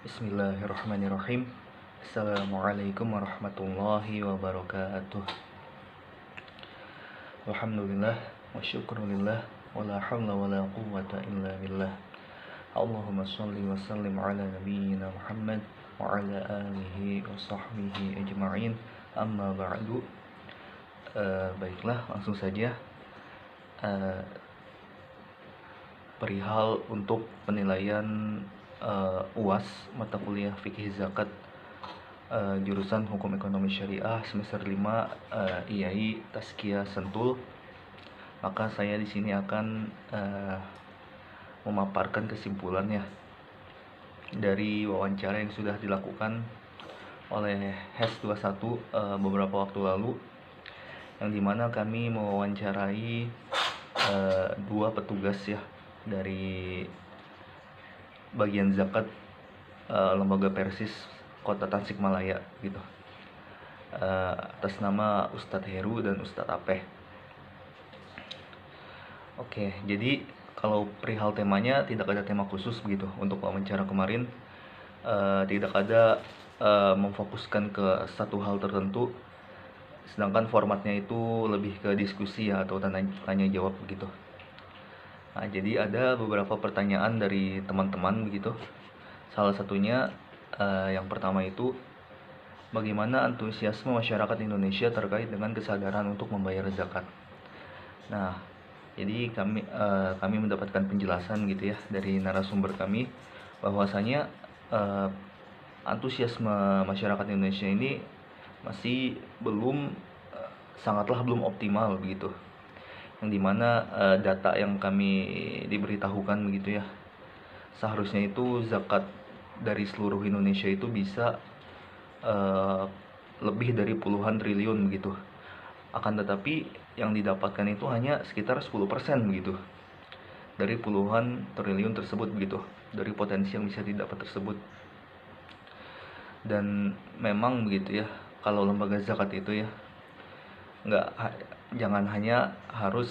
Bismillahirrahmanirrahim. Assalamualaikum warahmatullahi wabarakatuh. Alhamdulillah wa syukrulillah wa la hawla wa la quwwata illa billah. Allahumma shalli wa sallim ala nabiyyina Muhammad wa ala alihi wa sahbihi ajma'in. Amma ba'du. Baiklah, langsung saja. Perihal untuk penilaian UAS mata kuliah fikih zakat jurusan Hukum Ekonomi Syariah semester 5 IAI Tazkiyah Sentul. Maka saya di sini akan memaparkan kesimpulannya dari wawancara yang sudah dilakukan oleh HES 21 beberapa waktu lalu, yang dimana kami mewawancarai dua petugas ya dari bagian zakat lembaga Persis Kota Tasikmalaya gitu, atas nama Ustadz Heru dan Ustadz Apeh. Oke, jadi kalau perihal temanya tidak ada tema khusus begitu untuk wawancara kemarin, tidak ada memfokuskan ke satu hal tertentu, sedangkan formatnya itu lebih ke diskusi ya, atau tanya jawab begitu. Nah, jadi ada beberapa pertanyaan dari teman-teman begitu. Salah satunya yang pertama itu, bagaimana antusiasme masyarakat Indonesia terkait dengan kesadaran untuk membayar zakat. Nah, jadi kami mendapatkan penjelasan gitu ya dari narasumber kami, bahwasanya antusiasme masyarakat Indonesia ini masih sangatlah belum optimal begitu. Yang dimana data yang kami diberitahukan begitu ya, seharusnya itu zakat dari seluruh Indonesia itu bisa lebih dari puluhan triliun begitu. Akan tetapi yang didapatkan itu hanya sekitar 10% begitu dari puluhan triliun tersebut begitu, dari potensi yang bisa didapat tersebut. Dan memang begitu ya, kalau lembaga zakat itu ya jangan hanya harus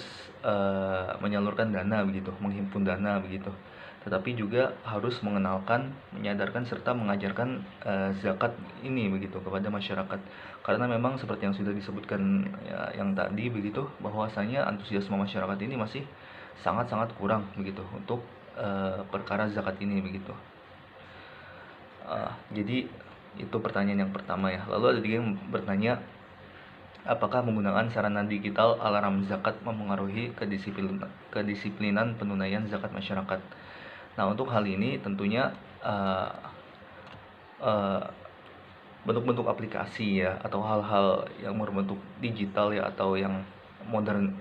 menyalurkan dana begitu, menghimpun dana begitu, tetapi juga harus mengenalkan, menyadarkan serta mengajarkan zakat ini begitu kepada masyarakat. Karena memang seperti yang sudah disebutkan ya, yang tadi begitu, bahwasanya antusiasme masyarakat ini masih sangat-sangat kurang begitu untuk perkara zakat ini begitu. Jadi itu pertanyaan yang pertama ya. Lalu ada juga yang bertanya, apakah menggunakan sarana digital alarm zakat mempengaruhi kedisiplinan penunaian zakat masyarakat? Nah, untuk hal ini tentunya bentuk-bentuk aplikasi ya, atau hal-hal yang berbentuk digital ya, atau yang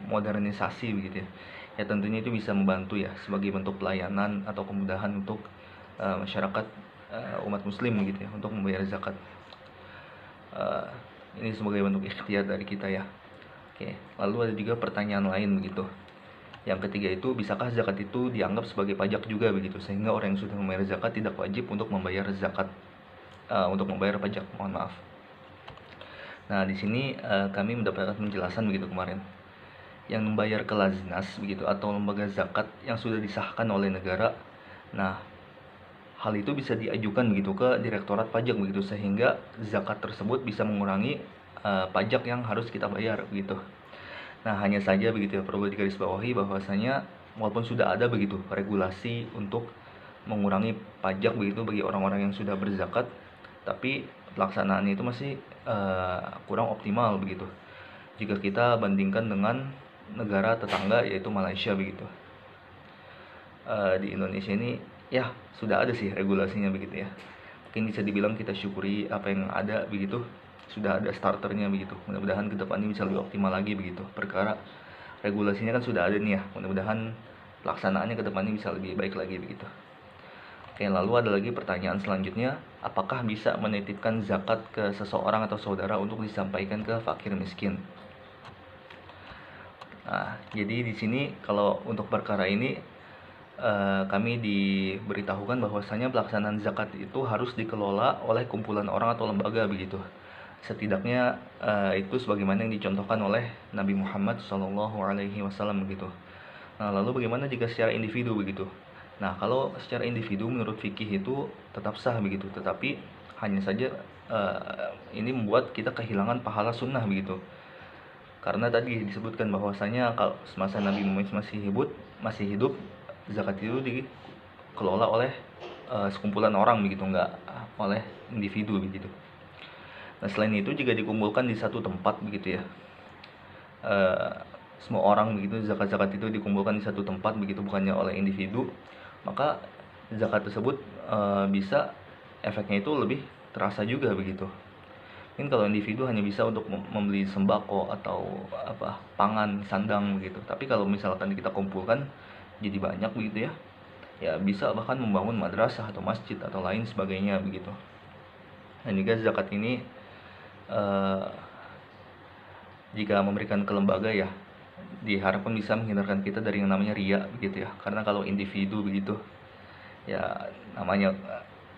modernisasi begitu ya, ya tentunya itu bisa membantu ya sebagai bentuk pelayanan atau kemudahan untuk masyarakat umat muslim gitu ya, untuk membayar zakat. Ini sebagai bentuk ikhtiar dari kita ya. Oke, lalu ada juga pertanyaan lain begitu. Yang ketiga itu, bisakah zakat itu dianggap sebagai pajak juga begitu, sehingga orang yang sudah membayar zakat tidak wajib untuk membayar zakat, untuk membayar pajak, mohon maaf. Nah, di sini kami mendapatkan penjelasan begitu kemarin. Yang membayar ke Laznas begitu, atau lembaga zakat yang sudah disahkan oleh negara. Nah, hal itu bisa diajukan begitu ke Direktorat Pajak begitu, sehingga zakat tersebut bisa mengurangi pajak yang harus kita bayar begitu. Nah, hanya saja begitu ya, perlu digarisbawahi bahwasanya walaupun sudah ada begitu regulasi untuk mengurangi pajak begitu bagi orang-orang yang sudah berzakat, tapi pelaksanaannya itu masih kurang optimal begitu jika kita bandingkan dengan negara tetangga yaitu Malaysia begitu. Di Indonesia ini ya sudah ada sih regulasinya begitu ya. Mungkin bisa dibilang kita syukuri apa yang ada begitu, sudah ada starternya begitu. Mudah-mudahan ke depan ini bisa lebih optimal lagi begitu. Perkara regulasinya kan sudah ada nih ya, mudah-mudahan pelaksanaannya ke depan ini bisa lebih baik lagi begitu. Oke, lalu ada lagi pertanyaan selanjutnya, apakah bisa menitipkan zakat ke seseorang atau saudara untuk disampaikan ke fakir miskin? Nah, jadi di sini kalau untuk perkara ini kami diberitahukan bahwasanya pelaksanaan zakat itu harus dikelola oleh kumpulan orang atau lembaga begitu. Setidaknya itu sebagaimana yang dicontohkan oleh Nabi Muhammad SAW begitu. Nah, lalu bagaimana jika secara individu begitu? Nah, kalau secara individu menurut fikih itu tetap sah begitu, tetapi hanya saja ini membuat kita kehilangan pahala sunnah begitu. Karena tadi disebutkan bahwasanya kalau semasa Nabi Muhammad masih hidup, zakat itu dikelola oleh sekumpulan orang begitu, enggak oleh individu begitu. Nah, selain itu juga dikumpulkan di satu tempat begitu ya. Eh, Semua orang begitu, zakat-zakat itu dikumpulkan di satu tempat begitu, bukannya oleh individu, maka zakat tersebut bisa efeknya itu lebih terasa juga begitu. Mungkin kalau individu hanya bisa untuk membeli sembako atau apa pangan sandang begitu, tapi kalau misalkan kita kumpulkan jadi banyak begitu ya, ya bisa bahkan membangun madrasah atau masjid atau lain sebagainya begitu. Dan juga zakat ini eh, jika memberikan ke lembaga ya diharapkan bisa menghindarkan kita dari yang namanya ria begitu ya, karena kalau individu begitu ya namanya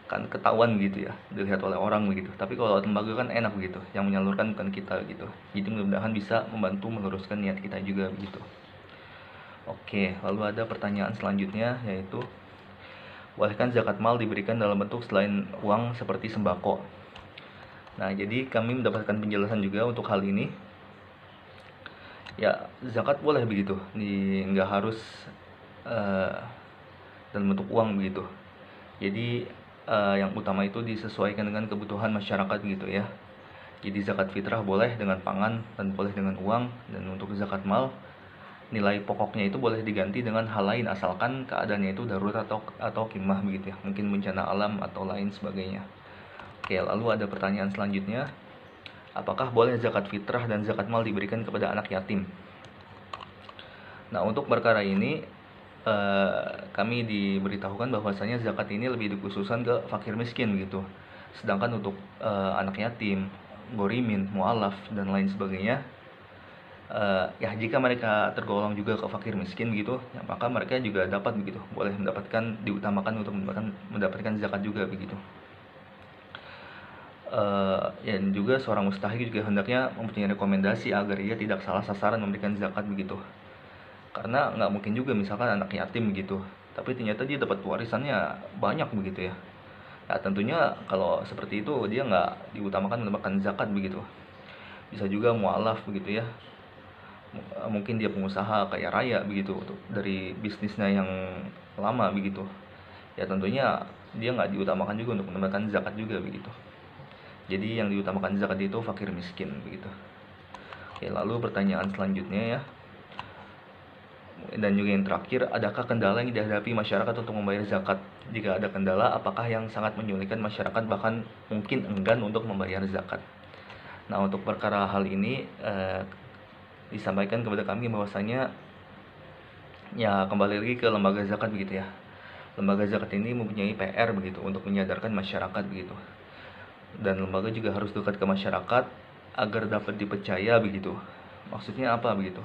kan ketahuan gitu ya, dilihat oleh orang begitu. Tapi kalau lembaga kan enak begitu, yang menyalurkan bukan kita gitu. Jadi mudah-mudahan bisa membantu meluruskan niat kita juga begitu. Oke, lalu ada pertanyaan selanjutnya, yaitu bolehkan zakat mal diberikan dalam bentuk selain uang seperti sembako? Nah, jadi kami mendapatkan penjelasan juga untuk hal ini. Ya, zakat boleh begitu, nggak harus eh, dalam bentuk uang begitu. Jadi yang utama itu disesuaikan dengan kebutuhan masyarakat gitu ya. Jadi zakat fitrah boleh dengan pangan dan boleh dengan uang, dan untuk zakat mal nilai pokoknya itu boleh diganti dengan hal lain asalkan keadaannya itu darurat atau kimah begitu ya, mungkin bencana alam atau lain sebagainya. Oke, lalu ada pertanyaan selanjutnya, apakah boleh zakat fitrah dan zakat mal diberikan kepada anak yatim? Nah, untuk perkara ini kami diberitahukan bahwasanya zakat ini lebih dikhususkan ke fakir miskin gitu. Sedangkan untuk anak yatim, gorimin, mualaf dan lain sebagainya, ya jika mereka tergolong juga ke fakir miskin gitu, ya, maka mereka juga dapat begitu, boleh diutamakan untuk mendapatkan zakat juga begitu. Dan juga seorang mustahik juga hendaknya mempunyai rekomendasi agar ia tidak salah sasaran memberikan zakat begitu. Karena nggak mungkin juga misalkan anak yatim gitu, tapi ternyata dia dapat warisannya banyak begitu ya. Nah, tentunya kalau seperti itu dia nggak diutamakan mendapatkan zakat begitu. Bisa juga mualaf begitu ya. Mungkin dia pengusaha kaya raya begitu dari bisnisnya yang lama begitu. Ya tentunya dia nggak diutamakan juga untuk mendapatkan zakat juga begitu. Jadi yang diutamakan zakat itu fakir miskin begitu. Oke, lalu pertanyaan selanjutnya ya. Dan juga yang terakhir, adakah kendala yang dihadapi masyarakat untuk membayar zakat? Jika ada kendala, apakah yang sangat menyulitkan masyarakat bahkan mungkin enggan untuk membayar zakat? Nah, untuk perkara hal ini disampaikan kepada kami bahwasanya ya kembali lagi ke lembaga zakat begitu ya. Lembaga zakat ini mempunyai PR begitu untuk menyadarkan masyarakat begitu. Dan lembaga juga harus dekat ke masyarakat agar dapat dipercaya begitu. Maksudnya apa begitu?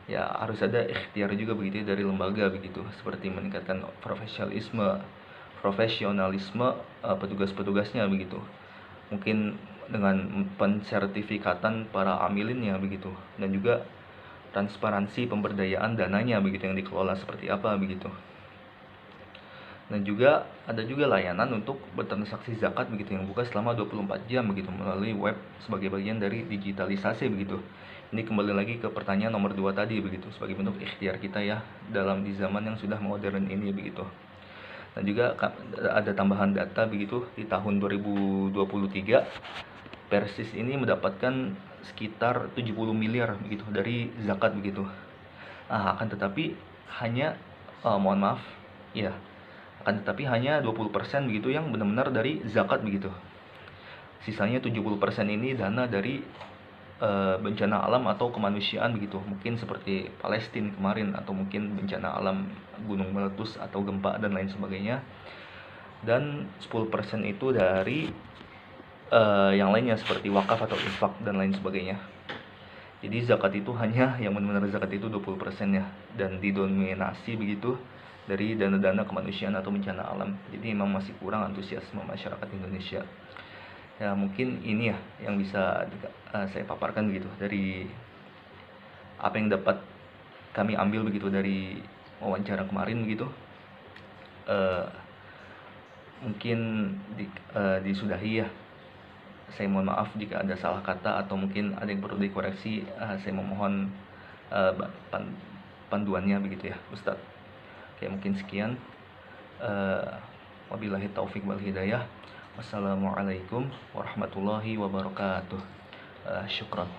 Ya harus ada ikhtiar juga begitu dari lembaga begitu, seperti meningkatkan profesionalisme petugas-petugasnya begitu, mungkin dengan pensertifikatan para amilinnya begitu, dan juga transparansi pemberdayaan dananya begitu yang dikelola seperti apa begitu. Dan juga ada juga layanan untuk bertransaksi zakat begitu yang buka selama 24 jam begitu melalui web sebagai bagian dari digitalisasi begitu. Ini kembali lagi ke pertanyaan nomor 2 tadi begitu, sebagai bentuk ikhtiar kita ya di zaman yang sudah modern ini begitu. Dan juga ada tambahan data begitu, di tahun 2023 Persis ini mendapatkan sekitar 70 miliar begitu dari zakat begitu. Akan tetapi hanya mohon maaf ya, akan tetapi hanya 20% begitu yang benar-benar dari zakat begitu. Sisanya 70% ini dana dari bencana alam atau kemanusiaan begitu, mungkin seperti Palestina kemarin, atau mungkin bencana alam gunung meletus atau gempa dan lain sebagainya. Dan 10% itu dari yang lainnya seperti wakaf atau infak dan lain sebagainya. Jadi zakat itu hanya yang benar-benar zakat itu 20% ya, dan didominasi begitu dari dana-dana kemanusiaan atau bencana alam. Jadi memang masih kurang antusiasme masyarakat Indonesia. Ya mungkin ini ya yang bisa saya paparkan begitu dari apa yang dapat kami ambil begitu dari wawancara kemarin begitu. mungkin disudahi ya. Saya mohon maaf jika ada salah kata atau mungkin ada yang perlu dikoreksi. Saya memohon panduannya begitu ya Ustadz. Oke, mungkin sekian. Wabillahi taufik wal hidayah. Wassalamualaikum warahmatullahi wabarakatuh. Syukran.